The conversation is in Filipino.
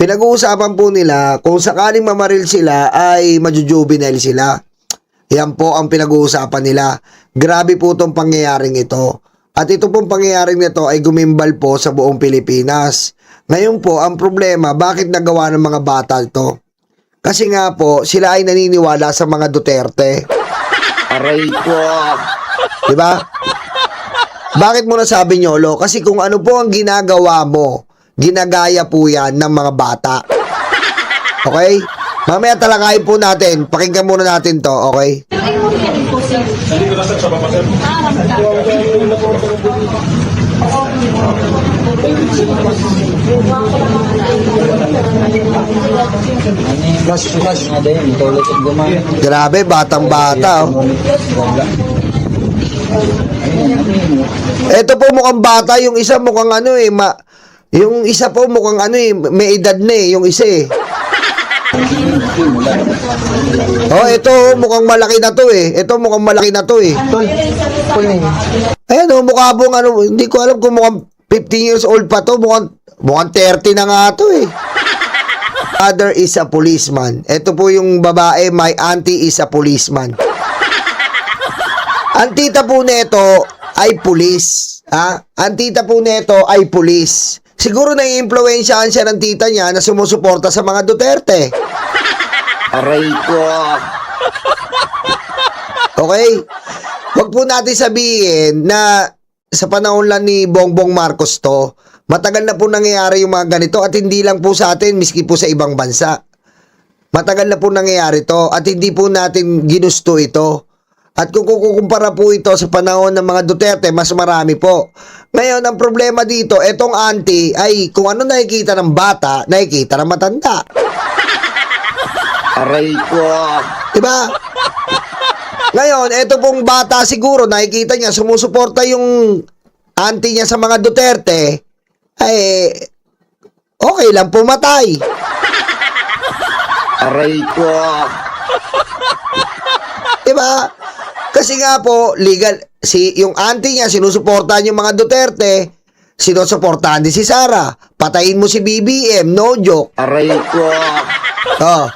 Pinag-uusapan po nila kung sakaling mamaril sila ay majujuvenile sila. Yan po ang pinag-uusapan nila. Grabe po itong pangyayaring ito. At ito pong pangyayaring nito ay gumimbal po sa buong Pilipinas. Ngayon po, ang problema, bakit nagawa ng mga bata ito? Kasi nga po, sila ay naniniwala sa mga Duterte. Aray ko. Diba? Bakit mo nasabi, Nyolo? Kasi kung ano po ang ginagawa mo, ginagaya po yan ng mga bata. Okay? Mamaya talakayin po natin. Pakinggan muna natin to, okay? Flash na din. Tulad at gumana. Grabe, batang-bata. Oh. Ito po mukhang bata, yung isa mukhang ano eh, yung isa po mukhang ano eh, may edad na eh, yung isa eh. Oh, ito mukhang malaki na to eh. Ito mukhang malaki na to eh. Ayan oh, mukha pong ano, hindi ko alam kung mukhang 15 years old pa to, mukhang 30 na nga to eh. Father is a policeman. Ito po yung babae, my auntie is a policeman. Ang tita po neto ay pulis. Ha? Ang tita po neto ay pulis. Siguro nai-impluwensyahan siya ng tita niya na sumusuporta sa mga Duterte. Aray ko. Okay? Huwag po natin sabihin na sa panahon lang ni Bongbong Marcos to, matagal na po nangyayari yung mga ganito at hindi lang po sa atin, miski po sa ibang bansa. Matagal na po nangyayari to at hindi po natin ginusto ito. At kung kukumpara po ito sa panahon ng mga Duterte, mas marami po. Ngayon, ang problema dito, etong auntie ay kung ano nakikita ng bata, nakikita ng matanda. Aray ko. Diba? Ngayon, eto pong bata siguro, nakikita niya, sumusuporta yung auntie niya sa mga Duterte, ay okay lang pumatay. Aray ko. Diba? Kasi nga po, legal, yung auntie niya, sinusuportahan yung mga Duterte, sinusuportahan din si Sara. Patayin mo si BBM, no joke. Aray ko. Oh.